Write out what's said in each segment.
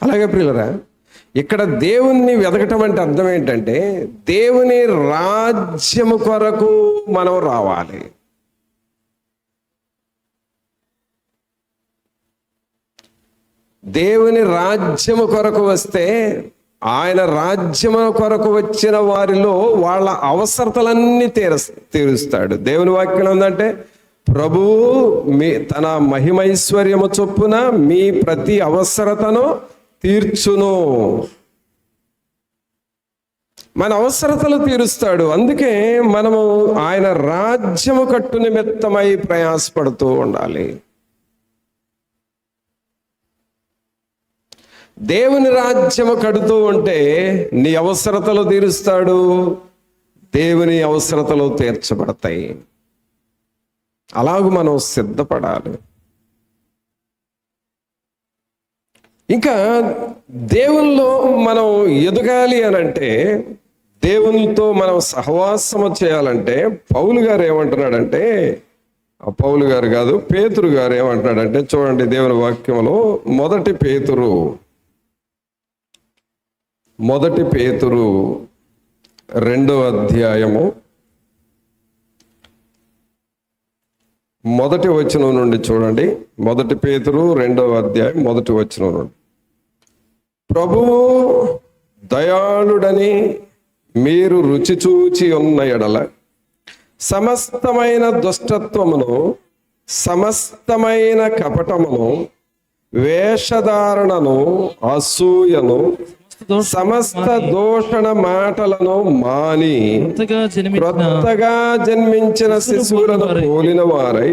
అలాగే ప్రియులరా, ఇక్కడ దేవుణ్ణి వెతకటం అంటే అర్థం ఏంటంటే దేవుని రాజ్యము కొరకు మనం రావాలి. దేవుని రాజ్యము కొరకు వస్తే ఆయన రాజ్యము కొరకు వచ్చిన వారిలో వాళ్ళ అవసరతలన్నీ తీరుస్తాడు. దేవుని వాక్యం ఉందంటే ప్రభువు తన మహిమైశ్వర్యము చొప్పున మీ ప్రతి అవసరతను తీర్చును. మన అవసరతలు తీరుస్తాడు. అందుకే మనము ఆయన రాజ్యము కట్టు నిమిత్తమై ప్రయాసపడుతూ ఉండాలి. దేవుని రాజ్యము కడుతూ ఉంటే నీ అవసరతలు తీరుస్తాడు, దేవుని అవసరతలు తీర్చబడతాయి. అలాగూ మనం సిద్ధపడాలి. ఇంకా దేవునిలో మనం ఎదగాలి అనంటే, దేవునితో మనం సహవాసము చేయాలంటే పౌలు గారు ఏమంటున్నాడంటే, పౌలు గారు కాదు, పేతురు గారు ఏమంటున్నాడంటే చూడండి దేవుని వాక్యంలో మొదటి పేతురు 2వ అధ్యాయము 1వ వచనం నుండి చూడండి. 1 పేతురు 2వ అధ్యాయం 1వ వచనం నుండి, ప్రభువు దయాళుడని మీరు రుచి చూచి ఉన్న ఎడల సమస్తమైన దుష్టత్వమును, సమస్తమైన కపటమును, వేషధారణను, అసూయను, సమస్త దూషణ మాటలను మాని క్రొత్తగా జన్మించిన శిశువులను పోలిన వారై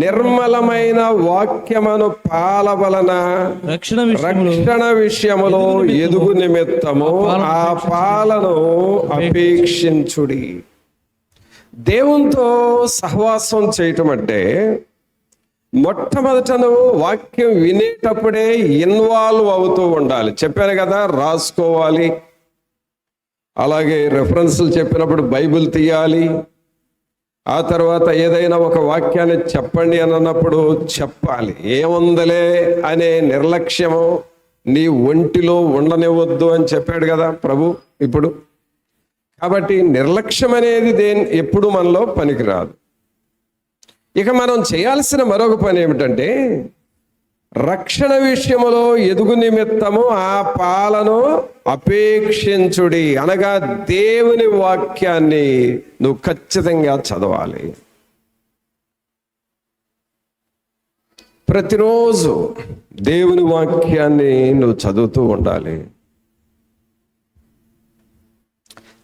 నిర్మలమైన వాక్యమును పాల వలన రక్షణ విషయములో ఎదుగు నిమిత్తము ఆ పాలను అపేక్షించుడి. దేవునితో సహవాసం చేయటం అంటే మొట్టమొదట నువ్వు వాక్యం వినేటప్పుడే ఇన్వాల్వ్ అవుతూ ఉండాలి. చెప్పాను కదా, రాసుకోవాలి. అలాగే రెఫరెన్స్లు చెప్పినప్పుడు బైబిల్ తీయాలి. ఆ తర్వాత ఏదైనా ఒక వాక్యాన్ని చెప్పండి అని అన్నప్పుడు చెప్పాలి. ఏముందలే అనే నిర్లక్ష్యము నీ ఒంటిలో ఉండనివ్వద్దు అని చెప్పాడు కదా ప్రభు. ఇప్పుడు కాబట్టి నిర్లక్ష్యం అనేది ఎప్పుడు మనలో పనికిరాదు. ఇక మనం చేయాల్సిన మరొక పని ఏమిటంటే రక్షణ విషయములో ఎదుగు నిమిత్తము ఆ పాలను అపేక్షించుడి. అనగా దేవుని వాక్యాన్ని నువ్వు ఖచ్చితంగా చదవాలి. ప్రతిరోజు దేవుని వాక్యాన్ని నువ్వు చదువుతూ ఉండాలి.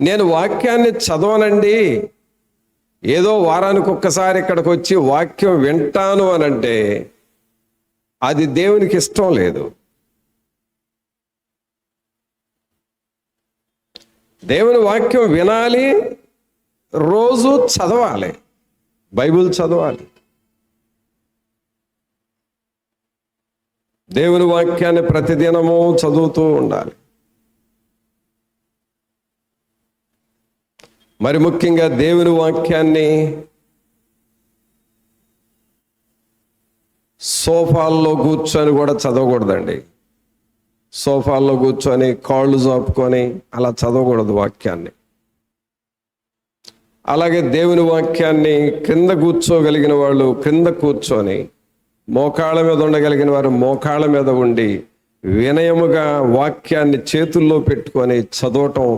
నేను వాక్యాన్ని చదవనండి, ఏదో వారానికి ఒక్కసారి ఇక్కడికి వచ్చి వాక్యం వింటాను అనంటే అది దేవునికి ఇష్టం లేదు. దేవుని వాక్యం వినాలి, రోజు చదవాలి, బైబిల్ చదవాలి. దేవుని వాక్యాన్ని ప్రతిదినము చదువుతూ ఉండాలి. మరి ముఖ్యంగా దేవుని వాక్యాన్ని సోఫాల్లో కూర్చొని కూడా చదవకూడదండి. సోఫాల్లో కూర్చొని కాళ్ళు చాపుకొని అలా చదవకూడదు వాక్యాన్ని. అలాగే దేవుని వాక్యాన్ని క్రింద కూర్చోగలిగిన వాళ్ళు క్రింద కూర్చొని, మోకాళ్ళ మీద ఉండగలిగిన వారు మోకాళ్ళ మీద ఉండి వినయముగా వాక్యాన్ని చేతుల్లో పెట్టుకొని చదవటం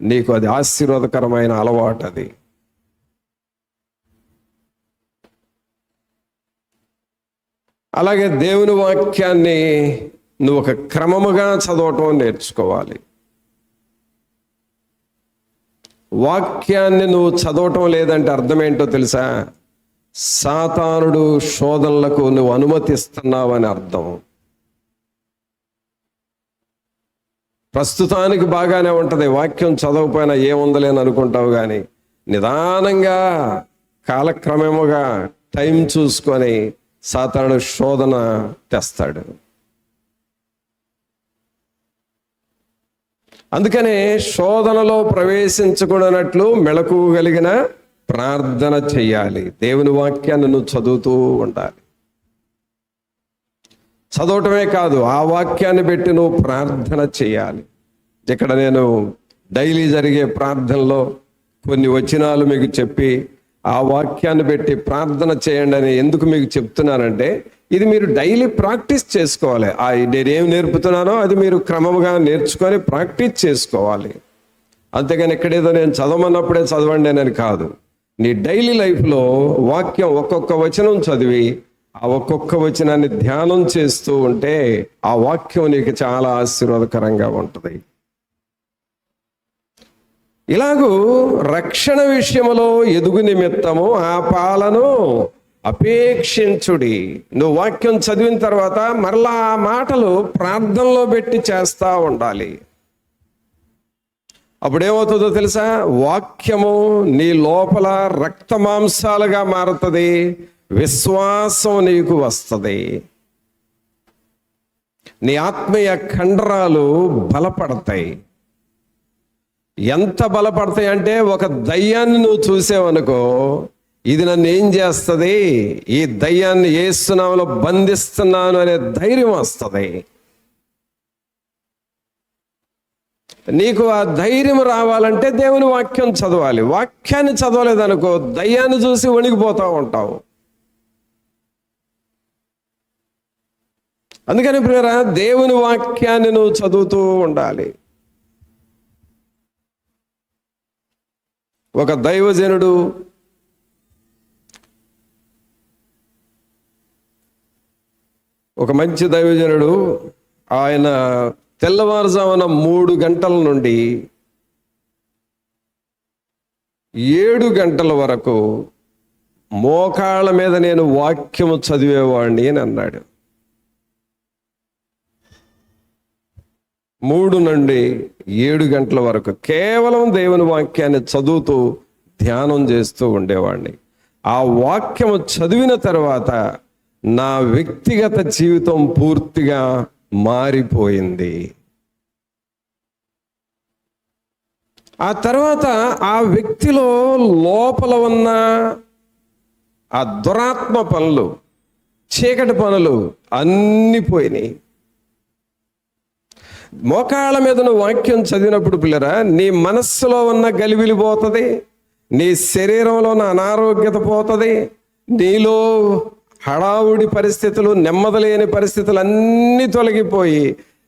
నీకు అది ఆశీర్వాదకరమైన అలవాటు. అది అలాగే దేవుని వాక్యాన్ని నువ్వు ఒక క్రమముగా చదవటం నేర్చుకోవాలి. వాక్యాన్ని నువ్వు చదవటం లేదంటే అర్థం ఏంటో తెలుసా? సాతానుడు శోధనలకు నువ్వు అనుమతిస్తున్నావని అర్థం. ప్రస్తుతానికి బాగానే ఉంటుంది, వాక్యం చదవకపోయినా ఏముందలేని అనుకుంటావు, కానీ నిదానంగా కాలక్రమముగా టైం చూసుకొని సాతానుడు శోధన తెస్తాడు. అందుకనే శోధనలో ప్రవేశించకూడనట్లు మెళకువ కలిగిన ప్రార్థన చెయ్యాలి. దేవుని వాక్యాన్ని నువ్వు చదువుతూ ఉండాలి. చదవటమే కాదు, ఆ వాక్యాన్ని పెట్టి నువ్వు ప్రార్థన చేయాలి. ఇక్కడ నేను డైలీ జరిగే ప్రార్థనలో కొన్ని వచనాలు మీకు చెప్పి ఆ వాక్యాన్ని పెట్టి ప్రార్థన చేయండి అని ఎందుకు మీకు చెప్తున్నానంటే, ఇది మీరు డైలీ ప్రాక్టీస్ చేసుకోవాలి. నేనేం నేర్పుతున్నానో అది మీరు క్రమముగా నేర్చుకొని ప్రాక్టీస్ చేసుకోవాలి. అంతేగాని ఎక్కడేదో నేను చదవమన్నప్పుడే చదవండి అని కాదు. నీ డైలీ లైఫ్లో వాక్యం ఒక్కొక్క వచనం చదివి ఆ ఒక్కొక్క వచనాన్ని ధ్యానం చేస్తూ ఉంటే ఆ వాక్యం నీకు చాలా ఆశీర్వాదకరంగా ఉంటుంది. ఇలాగూ రక్షణ విషయములో ఎదుగు నిమిత్తము ఆ పాలను అపేక్షించుడి. నువ్వు వాక్యం చదివిన తర్వాత మరలా ఆ మాటలు ప్రార్థనలో పెట్టి చేస్తూ ఉండాలి. అప్పుడేమవుతుందో తెలుసా? వాక్యము నీ లోపల రక్త మాంసాలుగా మారుతుంది, విశ్వాసం నీకు వస్తుంది, నీ ఆత్మీయ కండరాలు బలపడతాయి. ఎంత బలపడతాయి అంటే, ఒక దయ్యాన్ని నువ్వు చూసావనుకో, ఇది నన్ను ఏం చేస్తుంది, ఈ దయ్యాన్ని యేసు నామములో బంధిస్తున్నాను అనే ధైర్యం వస్తుంది. నీకు ఆ ధైర్యం రావాలంటే దేవుని వాక్యం చదవాలి. వాక్యాన్ని చదవలేదనుకో, దయ్యాన్ని చూసి వణికిపోతూ ఉంటావు. అందుకని ప్రియరా, దేవుని వాక్యాన్ని నువ్వు చదువుతూ ఉండాలి. ఒక దైవజనుడు ఒక మంచి దైవజనుడు, ఆయన తెల్లవారుజామున 3 గంటల నుండి 7 గంటల వరకు మోకాళ్ళ మీద నేను వాక్యము చదివేవాడిని అని అన్నాడు. 3 నుండి 7 గంటల వరకు కేవలం దేవుని వాక్యాన్ని చదువుతూ ధ్యానం చేస్తూ ఉండేవాడిని. ఆ వాక్యము చదివిన తర్వాత నా వ్యక్తిగత జీవితం పూర్తిగా మారిపోయింది. ఆ తర్వాత ఆ వ్యక్తిలో లోపల ఉన్న ఆ దురాత్మ పనులు, చీకటి పనులు అన్నీ పోయినాయి. మోకాళ్ళ మీద నువ్వు వాక్యం చదివినప్పుడు పిల్లరా, నీ మనస్సులో ఉన్న గలిబిలి పోతుంది, నీ శరీరంలో ఉన్న అనారోగ్యత పోతుంది, నీలో హడావుడి పరిస్థితులు, నెమ్మదిలేని పరిస్థితులు అన్నీ తొలగిపోయి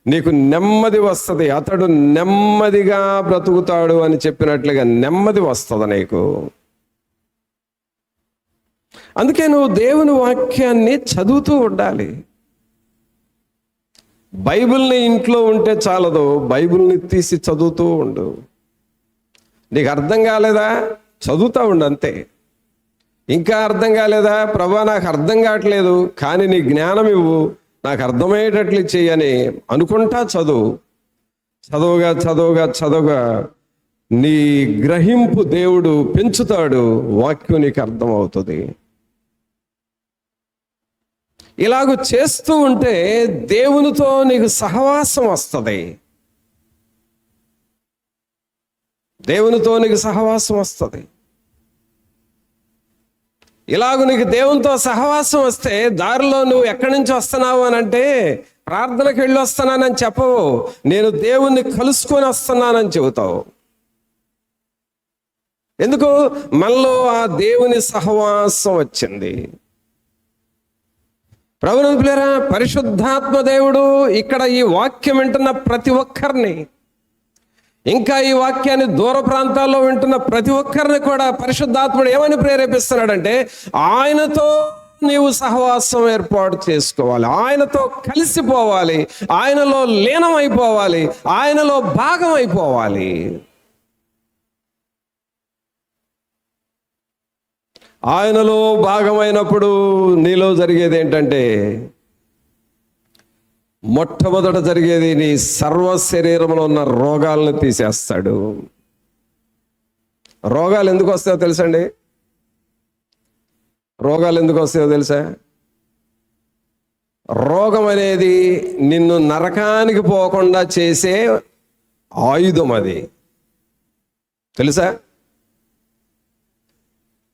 నీకు నెమ్మది వస్తుంది. అతడు నెమ్మదిగా బ్రతుకుతాడు అని చెప్పినట్లుగా నెమ్మది వస్తుంది నీకు. అందుకే నువ్వు దేవుని వాక్యాన్ని చదువుతూ ఉండాలి. బైబిల్ని ఇంట్లో ఉంటే చాలదు, బైబిల్ని తీసి చదువుతూ ఉండు. నీకు అర్థం కాలేదా? చదువుతూ ఉండు అంతే. ఇంకా అర్థం కాలేదా? ప్రభా నాకు అర్థం కావట్లేదు, కానీ నీ జ్ఞానం ఇవ్వు, నాకు అర్థమయ్యేటట్లు చెయ్యని అనుకుంటా చదువు. చదువుగా చదువుగా చదువుగా నీ గ్రహింపు దేవుడు పెంచుతాడు, వాక్యం నీకు అర్థమవుతుంది. ఇలాగ చేస్తూ ఉంటే దేవునితో నీకు సహవాసం వస్తుంది. దేవునితో నీకు సహవాసం వస్తుంది. ఇలాగ నీకు దేవునితో సహవాసం వస్తే దారిలో నువ్వు ఎక్కడి నుంచి వస్తున్నావు అని అంటే, ప్రార్థనకు వెళ్ళి వస్తున్నానని చెప్పవు, నేను దేవుణ్ణి కలుసుకొని వస్తున్నానని చెబుతావు. ఎందుకు? మనలో ఆ దేవుని సహవాసం వచ్చింది. ప్రభువుని ప్రియరా, పరిశుద్ధాత్మ దేవుడు ఇక్కడ ఈ వాక్యం వింటున్న ప్రతి ఒక్కరిని, ఇంకా ఈ వాక్యాన్ని దూర ప్రాంతాల్లో వింటున్న ప్రతి ఒక్కరిని కూడా పరిశుద్ధాత్ముడు ఏమని ప్రేరేపిస్తున్నాడంటే, ఆయనతో నీవు సహవాసం ఏర్పాటు చేసుకోవాలి, ఆయనతో కలిసిపోవాలి, ఆయనలో లీనమైపోవాలి, ఆయనలో భాగం అయిపోవాలి. ఆయనలో భాగమైనప్పుడు నీలో జరిగేది ఏంటంటే, మొట్టమొదట జరిగేది నీ సర్వ శరీరంలో ఉన్న రోగాలను తీసేస్తాడు. రోగాలు ఎందుకు వస్తాయో తెలుసండి? రోగాలు ఎందుకు వస్తాయో తెలుసా? రోగం అనేది నిన్ను నరకానికి పోకుండా చేసే ఆయుధం. అది తెలుసా?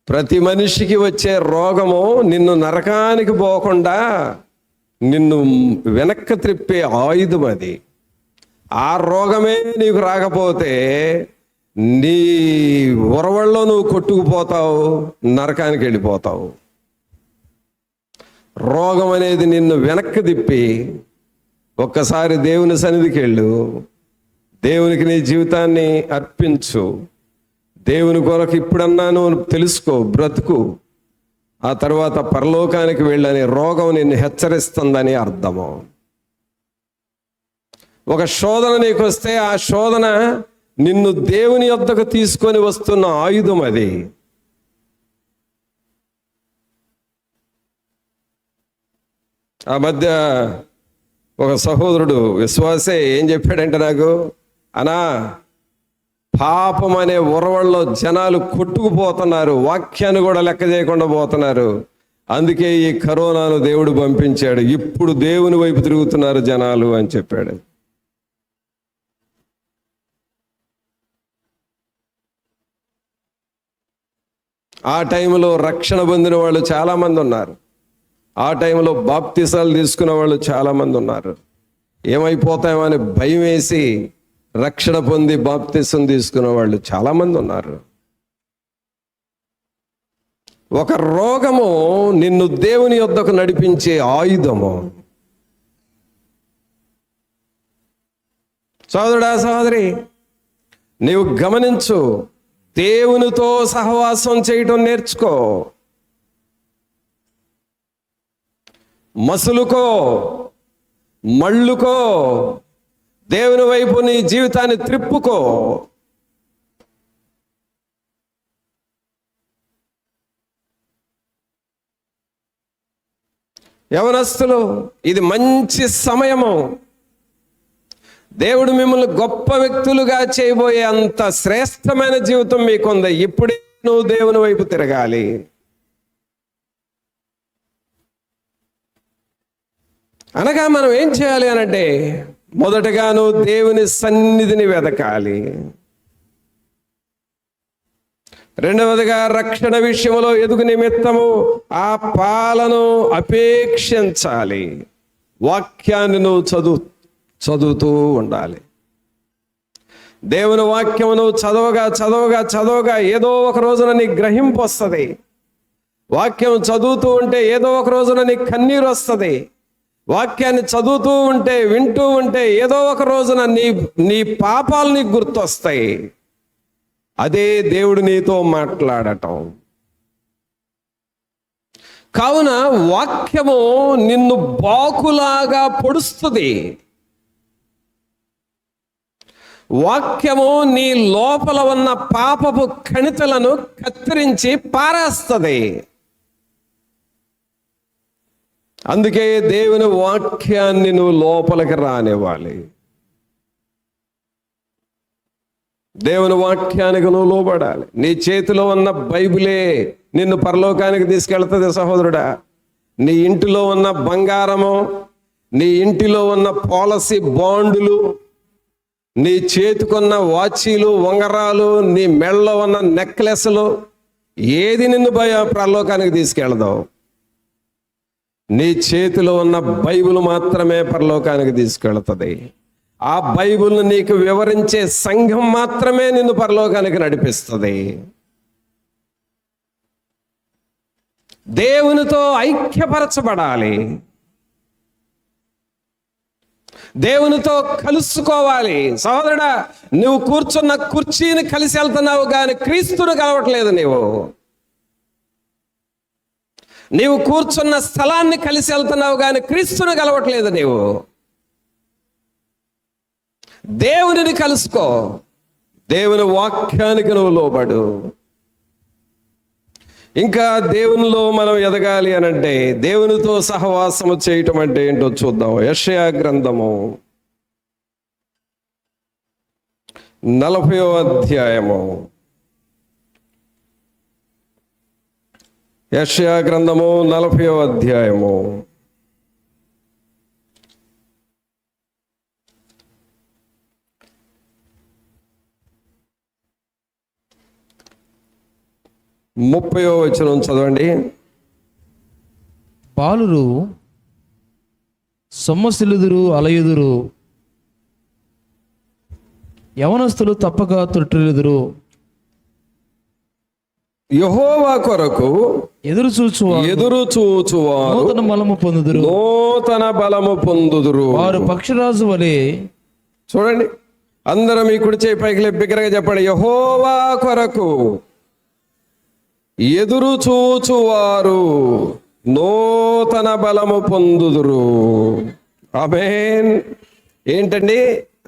ప్రతి మనిషికి వచ్చే రోగము నిన్ను నరకానికి పోకుండా నిన్ను వెనక్కి త్రిప్పే ఆయుధం అది. ఆ రోగమే నీకు రాకపోతే నీ ఉరవల్లో నువ్వు కొట్టుకుపోతావు, నరకానికి వెళ్ళిపోతావు. రోగం అనేది నిన్ను వెనక్కి తిప్పి ఒక్కసారి దేవుని సన్నిధికి వెళ్ళు, దేవునికి నీ జీవితాన్ని అర్పించు, దేవుని కొరకు ఇప్పుడన్నా నువ్వు తెలుసుకో, బ్రతుకు, ఆ తర్వాత పరలోకానికి వెళ్ళని రోగం నిన్ను హెచ్చరిస్తుందని అర్థము. ఒక శోధన నీకు వస్తే ఆ శోధన నిన్ను దేవుని యొద్దకు తీసుకొని వస్తున్న ఆయుధం అది. ఆ మధ్య ఒక సహోదరుడు విశ్వాసే ఏం చెప్పాడంటే నాకు, అనా పాపం అనే ఉరవల్లో జనాలు కొట్టుకుపోతున్నారు, వాక్యాన్ని కూడా లెక్క చేయకుండా పోతున్నారు, అందుకే ఈ కరోనాను దేవుడు పంపించాడు, ఇప్పుడు దేవుని వైపు తిరుగుతున్నారు జనాలు అని చెప్పాడు. ఆ టైంలో రక్షణ పొందిన వాళ్ళు చాలామంది ఉన్నారు, ఆ టైంలో బాప్తిసాలు తీసుకున్న వాళ్ళు చాలామంది ఉన్నారు. ఏమైపోతామో అని భయం వేసి రక్షణ పొంది బాప్తిసం తీసుకున్న వాళ్ళు చాలామంది ఉన్నారు. ఒక రోగము నిన్ను దేవుని యొద్దకు నడిపించే ఆయుధము. సోదరుడా, సహోదరి, నీవు గమనించు, దేవునితో సహవాసం చేయటం నేర్చుకో. మసులుకో, మళ్ళుకో, దేవుని వైపు నీ జీవితాన్ని త్రిప్పుకో. యవనస్తులు, ఇది మంచి సమయము. దేవుడు మిమ్మల్ని గొప్ప వ్యక్తులుగా చేయబోయే అంత శ్రేష్టమైన జీవితం మీకుంది. ఇప్పుడే నువ్వు దేవుని వైపు తిరగాలి. అనగా మనం ఏం చేయాలి అనంటే, మొదటగా నువ్వు దేవుని సన్నిధిని వెదకాలి. రెండవదిగా రక్షణ విషయంలో ఎదుగు నిమిత్తము ఆ పాలను అపేక్షించాలి. వాక్యాన్ని నువ్వు చదువుతూ ఉండాలి. దేవుని వాక్యము నువ్వు చదవగా ఏదో ఒక రోజున నీ గ్రహింపు వస్తుంది. వాక్యం చదువుతూ ఉంటే ఏదో ఒక రోజున నీ కన్నీరు వస్తుంది. వాక్యాన్ని చదువుతూ ఉంటే, వింటూ ఉంటే ఏదో ఒక రోజున నీ పాపాలు నీకు గుర్తొస్తాయి. అదే దేవుడు నీతో మాట్లాడటం. కావున వాక్యము నిన్ను బాకులాగా పొడుస్తుంది. వాక్యము నీ లోపల ఉన్న పాపపు కణితలను కత్తిరించి పారేస్తుంది. అందుకే దేవుని వాక్యాన్ని నువ్వు లోపలికి రానివ్వాలి. దేవుని వాక్యానికి నువ్వు లోబడాలి. నీ చేతిలో ఉన్న బైబిలే నిన్ను పరలోకానికి తీసుకెళ్తుంది. సహోదరుడా, నీ ఇంటిలో ఉన్న బంగారము, నీ ఇంటిలో ఉన్న పాలసీ బాండులు, నీ చేతికున్న వాచీలు, ఉంగరాలు, నీ మెడలో ఉన్న నెక్లెస్లు, ఏది నిన్ను పరలోకానికి తీసుకెళ్దావు? నీ చేతిలో ఉన్న బైబిల్ మాత్రమే పరలోకానికి తీసుకెళ్తుంది. ఆ బైబిల్ను నీకు వివరించే సంఘం మాత్రమే నిన్ను పరలోకానికి నడిపిస్తుంది. దేవునితో ఐక్యపరచబడాలి, దేవునితో కలుసుకోవాలి. సహోదరుడా, నువ్వు కూర్చున్న కుర్చీని కలిసి వెళ్తున్నావు కానీ క్రీస్తును కలవట్లేదు. నీవు కూర్చున్న స్థలాన్ని కలిసి వెళ్తున్నావు కానీ క్రీస్తును కలవట్లేదు. నీవు దేవునిని కలుసుకో, దేవుని వాక్యానికి నువ్వు లోబడు. ఇంకా దేవునిలో మనం ఎదగాలి అనంటే, దేవునితో సహవాసము చేయటం అంటే ఏంటో చూద్దాం. యెషయా గ్రంథము 40వ అధ్యాయము. యెషయా గ్రంథము 40వ అధ్యాయము. ముప్పై వచనం చదవండి. బాలురు సొమ్మసిల్లుదురు, అలయుదురు. యవనస్తులు తప్పక తొట్టిల్లుదురు. యెహోవా కొరకు ఎదురు చూచువారు నూతన బలము పొందుదురు. నూతన బలము పొందుదురు. వారు పక్షిరాజు వలె. చూడండి, అందరం మీ కుడి చేయి పైకి లేపి బిగ్గరగా చెప్పండి. యెహోవా కొరకు ఎదురు చూచువారు నూతన బలము పొందుదురు. ఆమేన్. ఏంటండి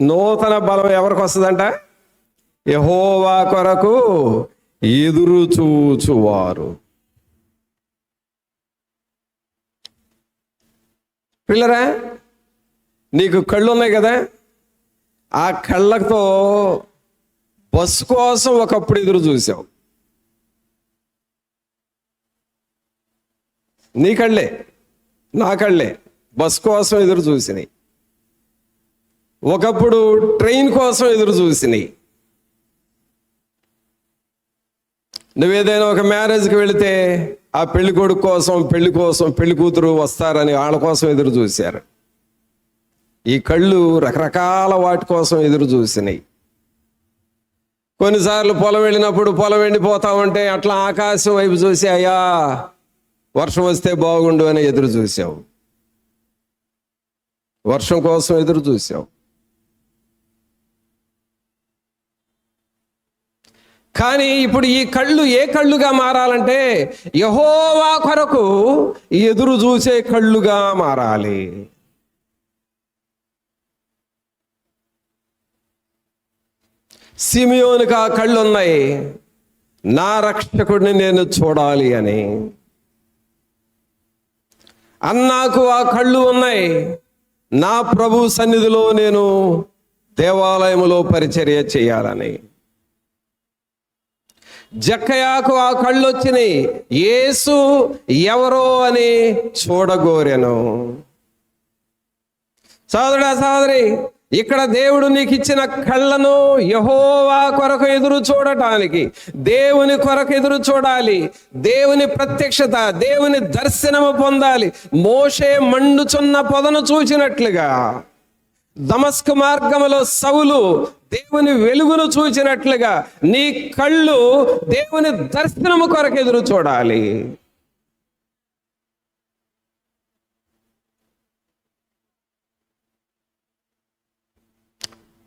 నూతన బలం ఎవరికి వస్తుందంట? యెహోవా కొరకు ఎదురు చూచువారు. పిల్లరా, నీకు కళ్ళు ఉన్నాయి కదా, ఆ కళ్ళతో బస్సు కోసం ఒకప్పుడు ఎదురు చూసావు. నీ కళ్ళే, నా కళ్ళే బస్ కోసం ఎదురు చూసినాయి. ఒకప్పుడు ట్రైన్ కోసం ఎదురు చూసినాయి. నువ్వేదైనా ఒక మ్యారేజ్కి వెళితే ఆ పెళ్లి కొడుకు కోసం, పెళ్లి కూతురు వస్తారని వాళ్ళ కోసం ఎదురు చూశారు. ఈ కళ్ళు రకరకాల వాటి కోసం ఎదురు చూసినాయి. కొన్నిసార్లు పొలం వెళ్ళినప్పుడు పొలం ఎండిపోతా ఉంటే అట్లా ఆకాశం వైపు చూసి అయ్యా వర్షం వస్తే బాగుండు అని ఎదురు చూసావు. వర్షం కోసం ఎదురు చూసావు. కానీ ఇప్పుడు ఈ కళ్ళు ఏ కళ్ళుగా మారాలంటే యెహోవా కొరకు ఎదురు చూసే కళ్ళుగా మారాలి. సిమియోనుకు ఆ కళ్ళు ఉన్నాయి, నా రక్షకుడిని నేను చూడాలి అని. అన్నాకు ఆ కళ్ళు ఉన్నాయి, నా ప్రభు సన్నిధిలో నేను దేవాలయములో పరిచర్య చేయాలని. జక్కయాకు ఆ కళ్ళు వచ్చినాయి, యేసు ఎవరో అని చూడగోరెను. సోదరుడా సోదరి, ఇక్కడ దేవుడు నీకు ఇచ్చిన కళ్ళను యెహోవా కొరకు ఎదురు చూడటానికి, దేవుని కొరకు ఎదురు చూడాలి. దేవుని ప్రత్యక్షత, దేవుని దర్శనము పొందాలి. మోషే మండుచున్న పొదను చూచినట్లుగా, దమస్కు మార్గములో సౌలు దేవుని వెలుగును చూచినట్లుగా నీ కళ్ళు దేవుని దర్శనము కొరకు ఎదురు చూడాలి.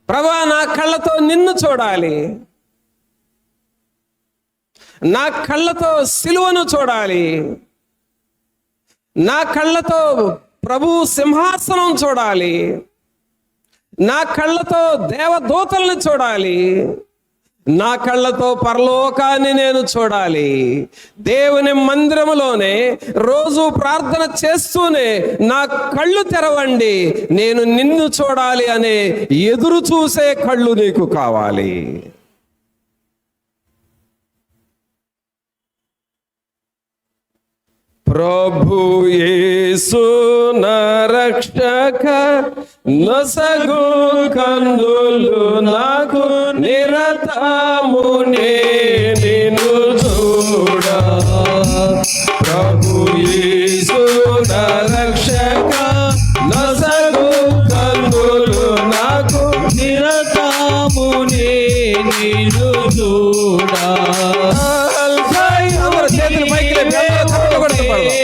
ప్రభువా, నా కళ్ళతో నిన్ను చూడాలి, నా కళ్ళతో సిలువను చూడాలి, నా కళ్ళతో ప్రభు సింహాసనం చూడాలి, నా కళ్ళతో దేవదూతల్ని చూడాలి, నా కళ్ళతో పరలోకాన్ని నేను చూడాలి. దేవుని మందిరములోనే రోజు ప్రార్థన చేస్తూనే నా కళ్ళు తెరవండి, నేను నిన్ను చూడాలి అనే ఎదురు చూసే కళ్ళు నీకు కావాలి. ప్రభు యేసు నా రక్షక, నొసగు కందులు నాకు నిరతము నిన్ను చూడ. ప్రభు యేసు నా రక్షక, నొసగు కందులు నాకు నిరతము నిన్ను చూడ. చేతులు పైకి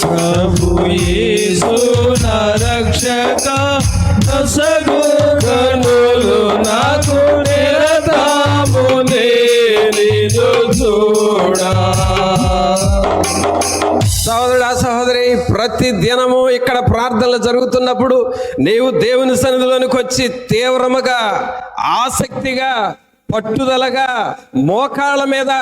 ప్రభు యేసు నా రక్షక, నొసగు కన్నులు నాకు నిరతము నిన్ను చూడ. సహోదరుడా సహోదరి, ప్రతి దినము ఇక్కడ ప్రార్థనలు జరుగుతున్నప్పుడు నీవు దేవుని సన్నిధిలోనికి వచ్చి తీవ్రముగా, ఆసక్తిగా, పట్టుదలగా మోకాళ్ళ మీద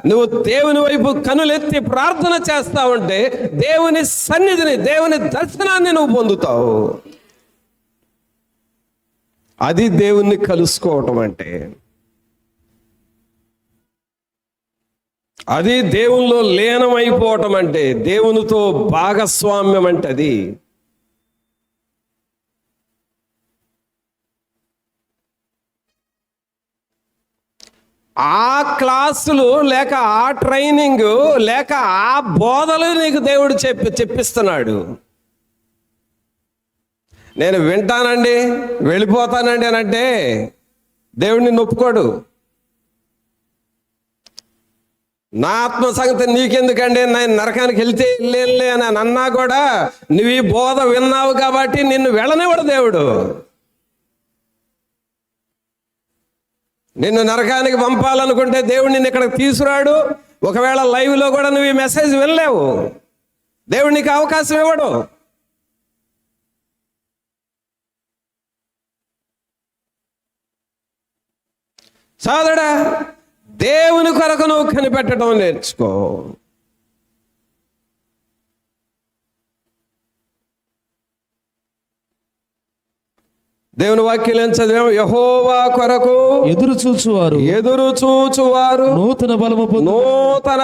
నువ్వు దేవుని వైపు కనులెత్తి ప్రార్థన చేస్తా ఉంటే దేవుని సన్నిధిని, దేవుని దర్శనాన్ని నువ్వు పొందుతావు. అది దేవుణ్ణి కలుసుకోవటం అంటే, అది దేవునిలో లీనమైపోవటం అంటే, దేవునితో భాగస్వామ్యం అంటే అది. ఆ క్లాసులు లేక ఆ ట్రైనింగ్ లేక ఆ బోధలు నీకు దేవుడు చెప్పిస్తున్నాడు. నేను వింటానండి, వెళ్ళిపోతానండి అని అంటే దేవుడిని నొప్పుకోడు. నా ఆత్మ సంగతి నీకెందుకండి, నేను నరకానికి వెళ్తే వెళ్ళే అని అన్నా కూడా నువ్వు ఈ బోధ విన్నావు కాబట్టి నిన్ను వెళ్ళనివ్వడు దేవుడు. నిన్ను నరకానికి పంపాలనుకుంటే దేవుడు నిన్ను ఇక్కడికి తీసుకురాడు. ఒకవేళ లైవ్లో కూడా నువ్వు ఈ మెసేజ్ వినలేవు, దేవుడు నీకు అవకాశం ఇవ్వడు. సోదరుడా, దేవుని కొరకు నువ్వు కనిపెట్టడం నేర్చుకో. దేవుని వాక్యం ఏం చదివాము? యెహోవా కొరకు ఎదురు చూచువారు నూతన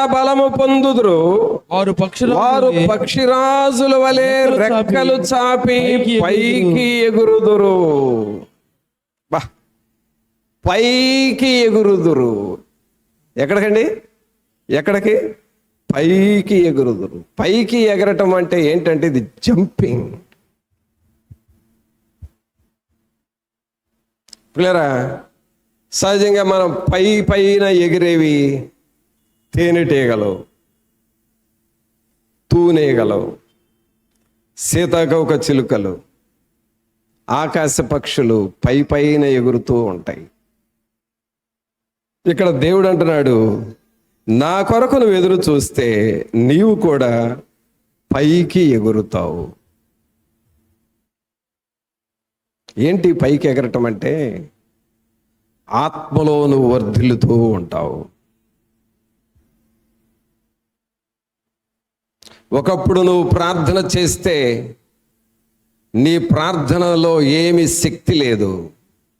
బలము పొందుదురు. వారు పక్షిరాజుల వలె రెక్కలు చాపి పైకి ఎగురుదురు. పైకి ఎగురుదురు. ఎక్కడికండి? ఎక్కడికి? పైకి ఎగురుదురు. పైకి ఎగరటం అంటే ఏంటంటే ఇది జంపింగ్. పిల్లరా, సహజంగా మనం పైన ఎగిరేవి తేనెటీగలు, తూనీగలు, సీతాకోక చిలుకలు, ఆకాశ పక్షులు పైన ఎగురుతూ ఉంటాయి. ఇక్కడ దేవుడు అంటున్నాడు, నా కొరకు నువ్వు ఎదురు చూస్తే నీవు కూడా పైకి ఎగురుతావు. ఏంటి పైకి ఎగరటం అంటే? ఆత్మలో నువ్వు వర్ధిల్లుతూ ఉంటావు. ఒకప్పుడు నువ్వు ప్రార్థన చేస్తే నీ ప్రార్థనలో ఏమి శక్తి లేదు.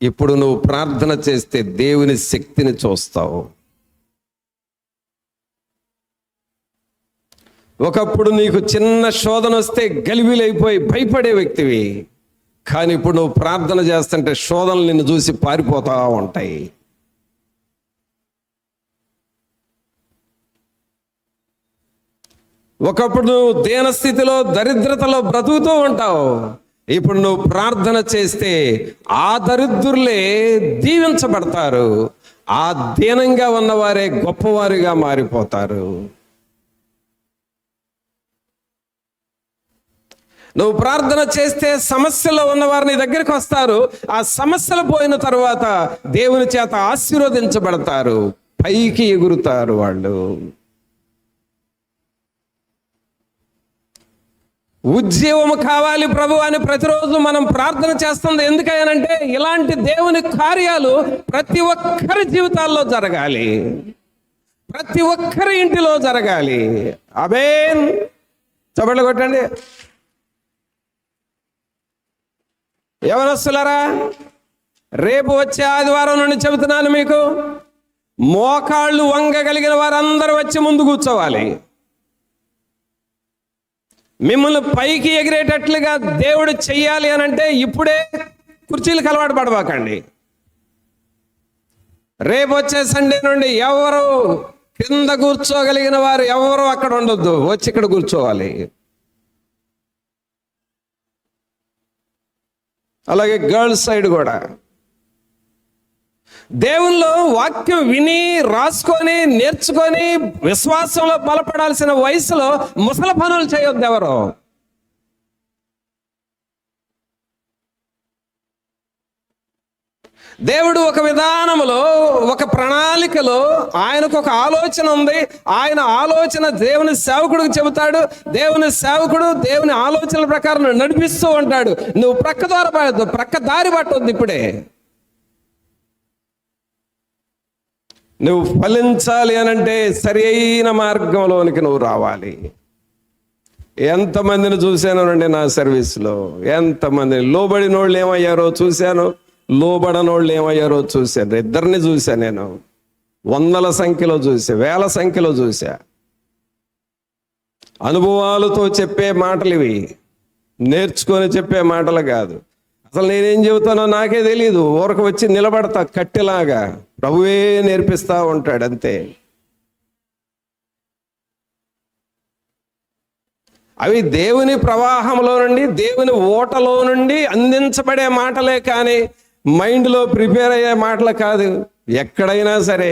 ఇప్పుడు నువ్వు ప్రార్థన చేస్తే దేవుని శక్తిని చూస్తావు. ఒకప్పుడు నీకు చిన్న శోధన వస్తే గలిబిలైపోయి భయపడే వ్యక్తివి, కానీ ఇప్పుడు నువ్వు ప్రార్థన చేస్తుంటే శోధనలు నిన్ను చూసి పారిపోతా ఉంటాయి. ఒకప్పుడు నువ్వు దీనస్థితిలో దరిద్రతలో బ్రతుకుతూ ఉంటావు, ఇప్పుడు నువ్వు ప్రార్థన చేస్తే ఆ దరిద్రులే దీవించబడతారు, ఆ దీనంగా ఉన్నవారే గొప్పవారిగా మారిపోతారు. నువ్వు ప్రార్థన చేస్తే సమస్యలో ఉన్నవారు నీ దగ్గరికి వస్తారు. ఆ సమస్యలు పోయిన తర్వాత దేవుని చేత ఆశీర్వదించబడతారు, పైకి ఎగురుతారు వాళ్ళు. ఉద్యోగం కావాలి ప్రభు అని ప్రతిరోజు మనం ప్రార్థన చేస్తుంది ఎందుకనంటే ఇలాంటి దేవుని కార్యాలు ప్రతి ఒక్కరి జీవితాల్లో జరగాలి, ప్రతి ఒక్కరి ఇంటిలో జరగాలి. ఆమేన్. చప్పట్లు కొట్టండి. యవనస్తులారా, రేపు వచ్చే ఆదివారం నుండి చెబుతున్నాను మీకు, మోకాళ్ళు వంగగలిగిన వారందరూ వచ్చి ముందు కూర్చోవాలి. మిమ్మల్ని పైకి ఎగిరేటట్లుగా దేవుడు చెయ్యాలి అని అంటే ఇప్పుడే కుర్చీలకు అలవాటు పడబాకండి. రేపు వచ్చే సండే నుండి ఎవరు కింద కూర్చోగలిగిన వారు ఎవరు అక్కడ ఉండొద్దు, వచ్చి ఇక్కడ కూర్చోవాలి. అలాగే గర్ల్స్ సైడ్ కూడా దేవుల్లో వాక్యం విని రాసుకొని నేర్చుకొని విశ్వాసంలో బలపడాల్సిన వయసులో ముసలి పనులు చేయొద్దు ఎవరు. దేవుడు ఒక విధానములో, ఒక ప్రణాళికలో ఆయనకు ఒక ఆలోచన ఉంది. ఆయన ఆలోచన దేవుని సేవకుడికి చెబుతాడు. దేవుని సేవకుడు దేవుని ఆలోచనల ప్రకారం నడిపిస్తూ ఉంటాడు. నువ్వు ప్రక్క దారి పట్టొద్దు. ఇప్పుడే నువ్వు ఫలించాలి అనంటే సరి అయిన మార్గంలోనికి నువ్వు రావాలి. ఎంతమందిని చూశానండి నా సర్వీస్లో, ఎంతమందిని లోబడినోళ్ళు ఏమయ్యారో చూశాను, లోబడనోళ్ళు ఏమయ్యారో చూశాను. ఇద్దరిని చూశా నేను, వందల సంఖ్యలో చూసా, వేల సంఖ్యలో చూసా. అనుభవాలతో చెప్పే మాటలు ఇవి, నేర్చుకొని చెప్పే మాటలు కాదు. అసలు నేనేం చెబుతానో నాకే తెలియదు. ఊరకు వచ్చి నిలబడతా కట్టెలాగా, ప్రభువే నేర్పిస్తూ ఉంటాడు అంతే. అవి దేవుని ప్రవాహంలో నుండి, దేవుని ఓటలో నుండి అందించబడే మాటలే కానీ మైండ్లో ప్రిపేర్ అయ్యే మాటలు కాదు. ఎక్కడైనా సరే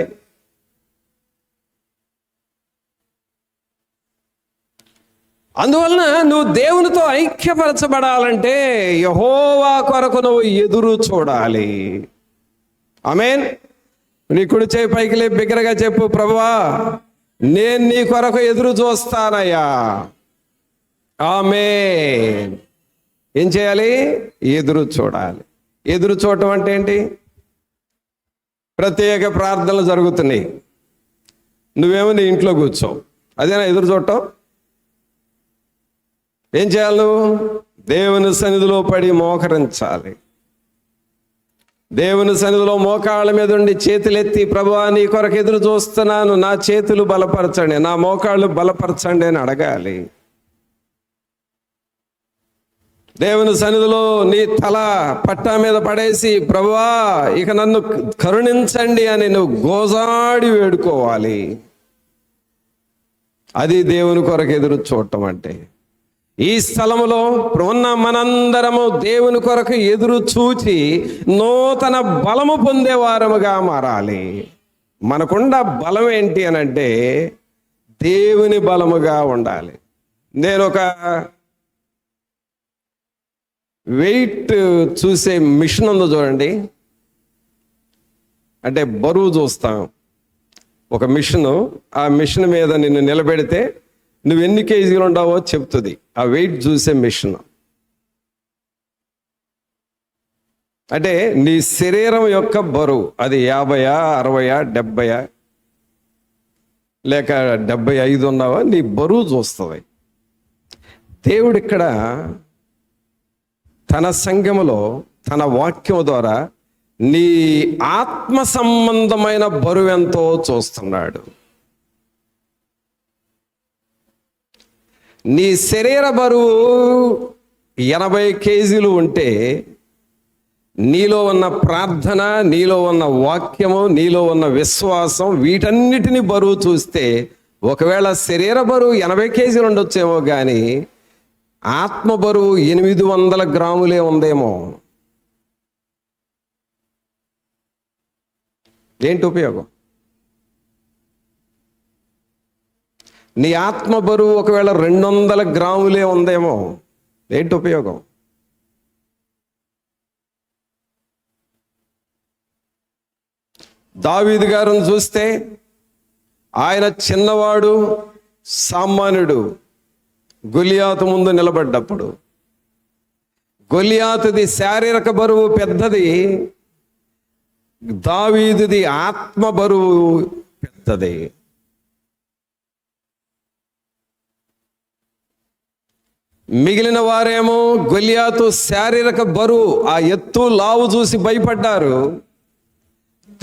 అందువలన నువ్వు దేవునితో ఐక్యపరచబడాలంటే యెహోవా కొరకు నువ్వు ఎదురు చూడాలి. ఆమేన్. నీ కుడి చేయి పైకి లేపి బిగ్గరగా చెప్పు, ప్రభువా నేను నీ కొరకు ఎదురు చూస్తానయ్యా. ఆమేన్. ఏం చేయాలి? ఎదురు చూడాలి. ఎదురు చూడటం అంటే ఏంటి? ప్రత్యేక ప్రార్థనలు జరుగుతున్నాయి, నువ్వేమో నీ ఇంట్లో కూర్చో, అదేనా ఎదురు చూడటం? ఏం చేయాలి? నువ్వు దేవుని సన్నిధిలో పడి మోకరించాలి. దేవుని సన్నిధిలో మోకాళ్ళ మీద ఉండి చేతులెత్తి, ప్రభువా నీ కొరకు ఎదురు చూస్తున్నాను, నా చేతులు బలపరచండి, నా మోకాళ్ళు బలపరచండి అని అడగాలి. దేవుని సన్నిధిలో నీ తల పట్టా మీద పడేసి, ప్రభువా ఇక నన్ను కరుణించండి అని నువ్వు గోజాడి వేడుకోవాలి. అది దేవుని కొరకు ఎదురు చూడటం అంటే. ఈ స్థలములో ఉన్న మనందరము దేవుని కొరకు ఎదురు చూచి నూతన బలము పొందేవారముగా మారాలి. మనకున్న బలం ఏంటి అని అంటే దేవుని బలముగా ఉండాలి. నేను ఒక వెయిట్ చూసే మిషన్ ఉందో చూడండి, అంటే బరువు చూస్తాం. ఒక మిషను, ఆ మిషన్ మీద నిన్ను నిలబెడితే నువ్వు ఎన్ని కేజీలు ఉండవో చెప్తుంది ఆ వెయిట్ చూసే మిషన్. అంటే నీ శరీరం యొక్క బరువు అది 50, 60, 70 లేక 75 ఉన్నావా, నీ బరువు చూస్తుంది. దేవుడు ఇక్కడ తన సంఘములో తన వాక్యం ద్వారా నీ ఆత్మ సంబంధమైన బరువు ఎంతో చూస్తున్నాడు. నీ శరీర బరువు 80 కేజీలు ఉంటే నీలో ఉన్న ప్రార్థన, నీలో ఉన్న వాక్యము, నీలో ఉన్న విశ్వాసం, వీటన్నిటిని బరువు చూస్తే ఒకవేళ శరీర బరువు 80 కేజీలు ఉండొచ్చేమో కానీ ఆత్మ బరువు 800 గ్రాములే ఉందేమో. ఏంటి ఉపయోగం? నీ ఆత్మ బరువు ఒకవేళ 200 గ్రాములే ఉందేమో, ఏంటి ఉపయోగం? దావీదు గారిని చూస్తే ఆయన చిన్నవాడు, సామాన్యుడు. గొలియాతు ముందు నిలబడ్డప్పుడు గొలియాతుది శారీరక బరువు పెద్దది, దావీదుది ఆత్మ బరువు పెద్దది. మిగిలిన వారేమో గొలియాతు శారీరక బరువు, ఆ ఎత్తు లావు చూసి భయపడ్డారు.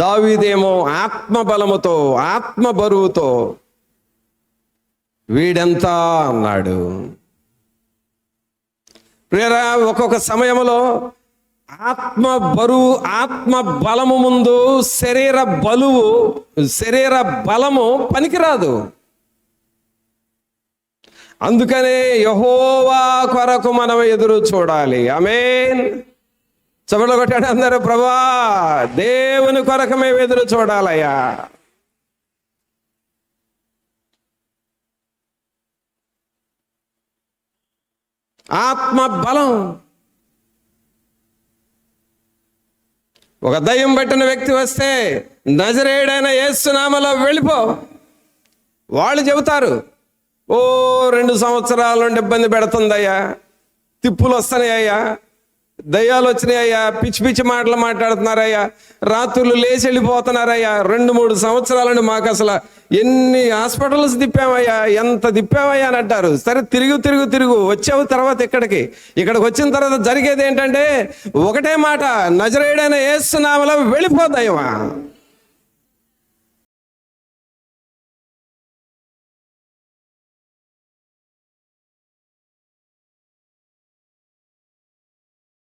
దావీదేమో ఆత్మ బలముతో, ఆత్మ బరువుతో వీడెంత అన్నాడు. ప్రియరా, ఒక్కొక్క సమయంలో ఆత్మ బరువు, ఆత్మ బలము ముందు శరీర బలము పనికిరాదు. అందుకనే యెహోవా కొరకు మనం ఎదురు చూడాలి. ఆమేన్. చప్పట్లు కొట్టాడు అందరూ. ప్రభువా దేవుని కొరకు మేము ఎదురు చూడాలయ్యా. ఆత్మ బలం. ఒక దయ్యం పట్టిన వ్యక్తి వస్తే నజరేయుడైన యేసు నామములో వెళ్ళిపో, వాళ్ళు చెబుతారు, 2 సంవత్సరాల నుండి ఇబ్బంది పెడుతుందయ్యా, తిప్పులు వస్తున్నాయ్యా, దయ్యాలు వచ్చినాయ్యా, పిచ్చి పిచ్చి మాటలు మాట్లాడుతున్నారయ్యా, రాత్రులు లేచి వెళ్ళిపోతున్నారయ్యా, 2-3 సంవత్సరాల నుండి మాకు అసలు ఎన్ని హాస్పిటల్స్ తిప్పామయ్యా, ఎంత తిప్పామయ్యా అని అంటారు. సరే తిరుగు వచ్చావు. తర్వాత ఇక్కడికి వచ్చిన తర్వాత జరిగేది ఏంటంటే ఒకటే మాట, నజరేయుడైన యేసు నామములో వెళ్ళిపోతాయమా.